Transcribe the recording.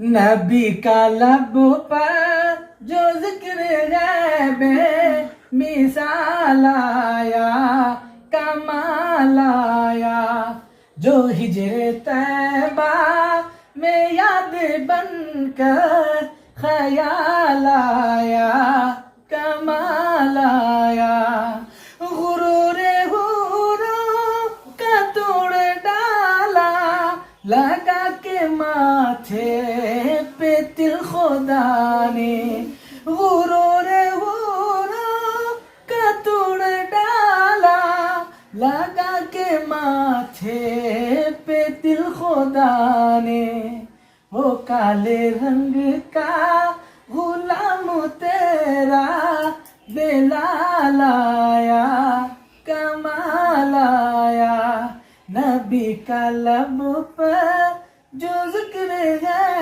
नबी का लब पर जो जिक्र गैबे मिसाल आया, कमाल आया। जो हिजरे तैबा में याद बनकर ख्याल आया, कमाल आया। गुरूर हुरों का तोड़ डाला, लगा के माथे पे तिल खुदा ने। गुरूर हुरों का तोड़ डाला, लगा के माथे पे तिल खुदा ने। वो काले रंग का गुलाम तेरा बेलाल आया, कमाल आया। नबी का लब पर जो जिक्र है